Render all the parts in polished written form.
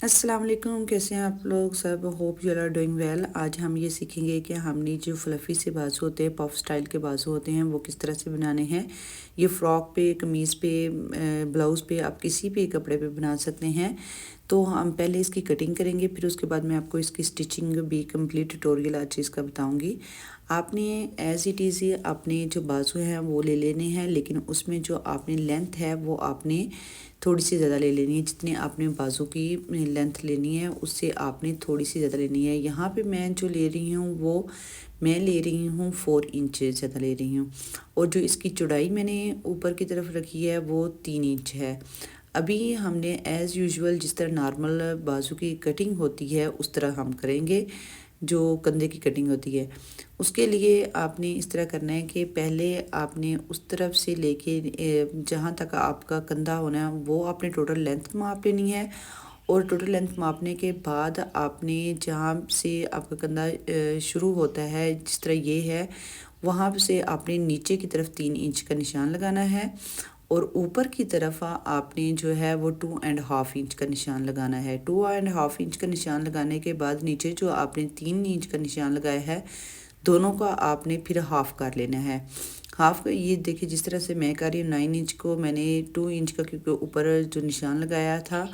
अस्सलाम वालेकुम, कैसे हैं आप लोग सब। Hope you are doing well. आज हम ये सीखेंगे कि हमने जो फ्लफ़ी से बाजू होते हैं, पफ स्टाइल के बाजू होते हैं, वो किस तरह से बनाने हैं। ये फ़्रॉक पे, कमीज़ पे, ब्लाउज़ पे, आप किसी भी कपड़े पे बना सकते हैं। तो हम पहले इसकी कटिंग करेंगे, फिर उसके बाद मैं आपको इसकी स्टिचिंग भी कंप्लीट ट्यूटोरियल आज चीज़ का बताऊंगी। आपने एज़ इट इज़ अपने जो बाजू हैं वो ले लेने हैं, लेकिन उसमें जो आपने लेंथ है वो आपने थोड़ी सी ज़्यादा ले लेनी है। जितने आपने बाजू की लेंथ लेनी है उससे आपने थोड़ी सी ज़्यादा लेनी है। यहाँ पे मैं जो ले रही हूँ वो मैं ले रही हूँ 4 इंच ज़्यादा ले रही हूँ। और जो इसकी चौड़ाई मैंने ऊपर की तरफ रखी है वो 3 इंच है। अभी हमने एज़ यूजुअल जिस तरह नॉर्मल बाजू की कटिंग होती है उस तरह हम करेंगे, जो कंधे की कटिंग होती है। उसके लिए आपने इस तरह करना है कि पहले आपने उस तरफ से लेके जहाँ तक आपका कंधा होना है वो आपने टोटल लेंथ माप लेनी है। और टोटल लेंथ मापने के बाद आपने जहाँ से आपका कंधा शुरू होता है, जिस तरह ये है, वहाँ से आपने नीचे की तरफ 3 इंच का निशान लगाना है। और ऊपर की तरफ आपने जो है वो 2.5 इंच का निशान लगाना है। 2.5 इंच का निशान लगाने के बाद नीचे जो आपने 3 इंच का निशान लगाया है, दोनों का आपने फिर हाफ़ कर लेना है। हाफ़ का ये देखिए, जिस तरह से मैं कर रही हूँ, 9 इंच को मैंने 2 इंच का, क्योंकि ऊपर जो निशान लगाया था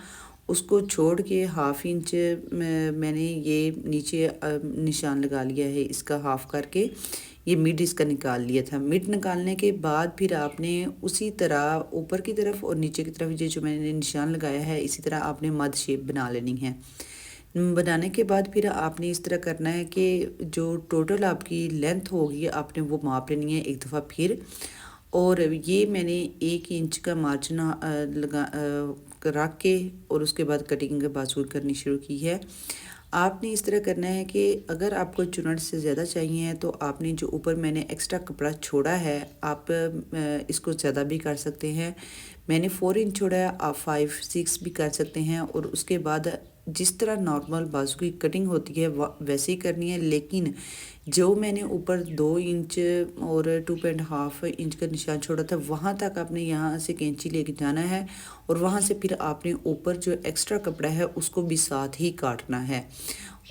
उसको छोड़ के 1/2 इंच मैंने ये नीचे निशान लगा लिया है। इसका हाफ़ करके ये मिड इसका निकाल लिया था। मिड निकालने के बाद फिर आपने उसी तरह ऊपर की तरफ और नीचे की तरफ ये जो मैंने निशान लगाया है, इसी तरह आपने मद शेप बना लेनी है। बनाने के बाद फिर आपने इस तरह करना है कि जो टोटल आपकी लेंथ होगी आपने वो माप लेनी है एक दफ़ा फिर। और ये मैंने 1 इंच का मार्जिन रख के और उसके बाद कटिंग बाजू करनी शुरू की है। आपने इस तरह करना है कि अगर आपको चुनट से ज़्यादा चाहिए तो आपने जो ऊपर मैंने एक्स्ट्रा कपड़ा छोड़ा है, आप इसको ज़्यादा भी कर सकते हैं। मैंने 4 इंच छोड़ा है, आप 5-6 भी कर सकते हैं। और उसके बाद जिस तरह नॉर्मल बाजू की कटिंग होती है वैसे ही करनी है, लेकिन जो मैंने ऊपर 2 इंच और 2.5 इंच का निशान छोड़ा था वहाँ तक आपने यहाँ से कैंची लेके जाना है। और वहाँ से फिर आपने ऊपर जो एक्स्ट्रा कपड़ा है उसको भी साथ ही काटना है।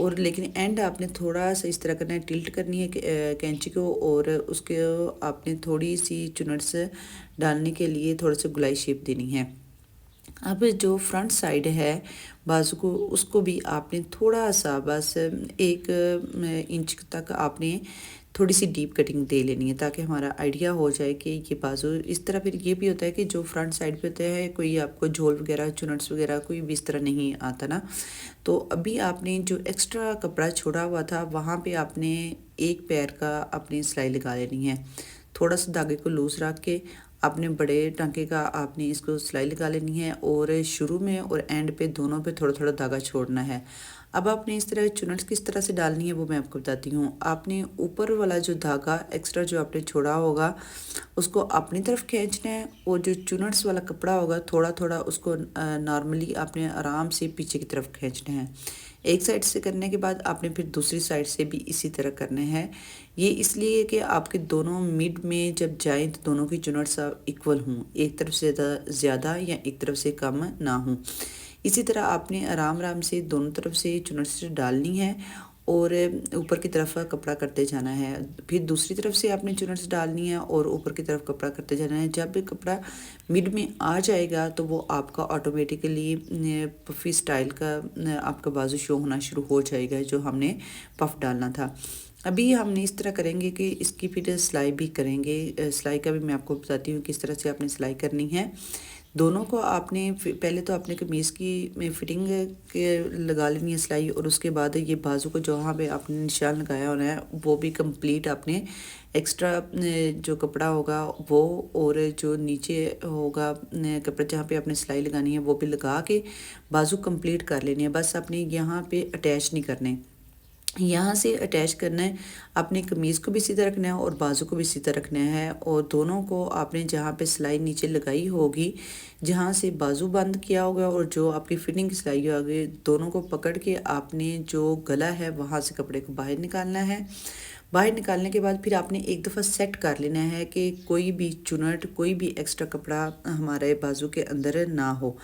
और लेकिन एंड आपने थोड़ा सा इस तरह करना है, टिल्ट करनी है कैंची को, और उसके आपने थोड़ी सी चुनट्स डालने के लिए थोड़ा सा गुलाई शेप देनी है। अब जो फ्रंट साइड है बाजू को, उसको भी आपने थोड़ा सा बस 1 इंच तक आपने थोड़ी सी डीप कटिंग दे लेनी है, ताकि हमारा आइडिया हो जाए कि ये बाजू इस तरह। फिर ये भी होता है कि जो फ्रंट साइड पे होता है, कोई आपको झोल वगैरह चुनट्स वगैरह कोई भी इस तरह नहीं आता ना। तो अभी आपने जो एक्स्ट्रा कपड़ा छोड़ा हुआ था वहाँ पे आपने एक पैर का अपनी सिलाई लगा लेनी है। थोड़ा सा धागे को लूज़ रख के आपने बड़े टांके का आपने इसको सिलाई लगा लेनी है। और शुरू में और एंड पे दोनों पे थोड़ा थोड़ा धागा छोड़ना है। अब आपने इस तरह चुनट्स किस तरह से डालनी है वो मैं आपको बताती हूँ। आपने ऊपर वाला जो धागा एक्स्ट्रा जो आपने छोड़ा होगा उसको अपनी तरफ खींचना है, और जो चुनट्स वाला कपड़ा होगा थोड़ा थोड़ा उसको नॉर्मली आपने आराम से पीछे की तरफ खींचना है। एक साइड से करने के बाद आपने फिर दूसरी साइड से भी इसी तरह करना है। ये इसलिए कि आपके दोनों मिड में जब जाएं तो दोनों की चुनट्स इक्वल हों, एक तरफ से ज़्यादा या एक तरफ से कम ना हो। इसी तरह आपने आराम आराम से दोनों तरफ से चुनट्स डालनी है और ऊपर की तरफ कपड़ा करते जाना है। फिर दूसरी तरफ से आपने चुनट्स डालनी है और ऊपर की तरफ कपड़ा करते जाना है। जब भी कपड़ा मिड में आ जाएगा तो वो आपका ऑटोमेटिकली पफी स्टाइल का आपका बाजू शो होना शुरू हो जाएगा, जो हमने पफ डालना था। अभी हमने इस तरह करेंगे कि इसकी फिर सिलाई भी करेंगे। सिलाई का भी मैं आपको बताती हूँ किस तरह से आपने सिलाई करनी है। दोनों को आपने पहले तो आपने कमीज़ की में फिटिंग के लगा लेनी है सिलाई, और उसके बाद ये बाजू को जहाँ पे आपने निशान लगाया होना है वो भी कंप्लीट आपने एक्स्ट्रा जो कपड़ा होगा वो, और जो नीचे होगा कपड़ा जहाँ पे आपने सिलाई लगानी है वो भी लगा के बाजू कंप्लीट कर लेनी है। बस आपने यहाँ पे अटैच नहीं करने, यहाँ से अटैच करना है। अपनी कमीज़ को भी सीधा रखना है और बाजू को भी सीधा रखना है। और दोनों को आपने जहाँ पे सिलाई नीचे लगाई होगी, जहाँ से बाजू बंद किया होगा और जो आपकी फिटिंग की सिलाई होगी, दोनों को पकड़ के आपने जो गला है वहाँ से कपड़े को बाहर निकालना है। बाहर निकालने के बाद फिर आपने एक दफ़ा सेट कर लेना है कि कोई भी चुनट, कोई भी एक्स्ट्रा कपड़ा हमारे बाजू के अंदर ना हो।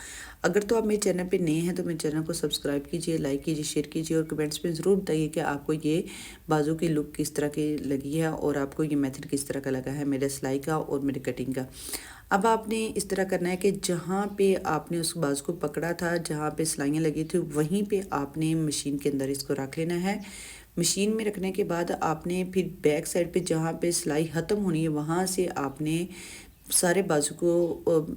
अगर तो आप मेरे चैनल पे नए हैं तो मेरे चैनल को सब्सक्राइब कीजिए, लाइक कीजिए, शेयर कीजिए और कमेंट्स में ज़रूर बताइए कि आपको ये बाजू की लुक किस तरह की लगी है और आपको ये मेथड किस तरह का लगा है मेरे सिलाई का और मेरे कटिंग का। अब आपने इस तरह करना है कि जहाँ पे आपने उस बाजू को पकड़ा था, जहाँ पे सिलाइयाँ लगी थी, वहीं पे आपने मशीन के अंदर इसको रख लेना है। मशीन में रखने के बाद आपने फिर बैक साइड पे जहाँ पे सिलाई ख़त्म होनी है वहाँ से आपने सारे बाजू को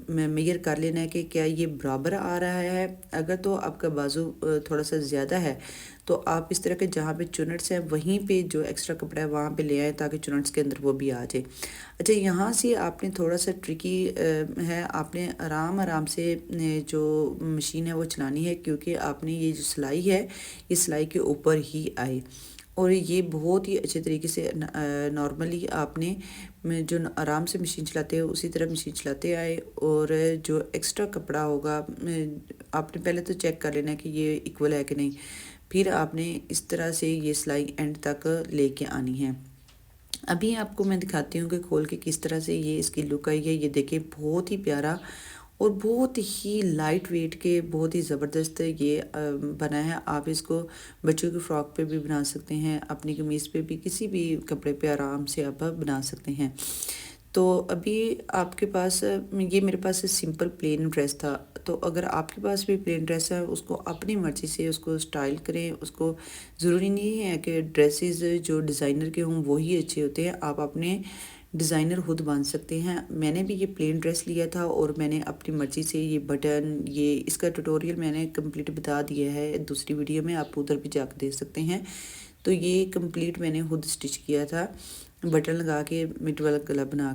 मेजर कर लेना है कि क्या ये बराबर आ रहा है। अगर तो आपका बाजू थोड़ा सा ज़्यादा है तो आप इस तरह के जहाँ पे चुनट्स हैं वहीं पे जो एक्स्ट्रा कपड़ा है वहाँ पे ले आए ताकि चुनट्स के अंदर वो भी आ जाए। अच्छा, यहाँ से आपने थोड़ा सा ट्रिकी है, आपने आराम आराम से जो मशीन है वो चलानी है क्योंकि आपने ये जो सिलाई है ये सिलाई के ऊपर ही आए और ये बहुत ही अच्छे तरीके से नॉर्मली आपने जो आराम से मशीन चलाते हैं उसी तरह मशीन चलाते आए और जो एक्स्ट्रा कपड़ा होगा आपने पहले तो चेक कर लेना कि ये इक्वल है कि नहीं। फिर आपने इस तरह से ये सिलाई एंड तक लेके आनी है। अभी आपको मैं दिखाती हूँ कि खोल के किस तरह से ये इसकी लुक आई है। ये देखिए बहुत ही प्यारा और बहुत ही लाइट वेट के बहुत ही ज़बरदस्त ये बना है। आप इसको बच्चों की फ़्रॉक पे भी बना सकते हैं, अपनी कमीज़ पे भी, किसी भी कपड़े पे आराम से आप बना सकते हैं। तो अभी आपके पास ये मेरे पास सिंपल प्लेन ड्रेस था, तो अगर आपके पास भी प्लेन ड्रेस है उसको अपनी मर्ज़ी से उसको स्टाइल करें। उसको ज़रूरी नहीं है कि ड्रेसेस जो डिज़ाइनर के हों वही अच्छे होते हैं, आप अपने डिज़ाइनर खुद बन सकते हैं। मैंने भी ये प्लेन ड्रेस लिया था और मैंने अपनी मर्ज़ी से ये बटन, ये इसका ट्यूटोरियल मैंने कंप्लीट बता दिया है दूसरी वीडियो में, आप उधर भी जाकर देख सकते हैं। तो ये कंप्लीट मैंने खुद स्टिच किया था, बटन लगा के मिड वाला गला बना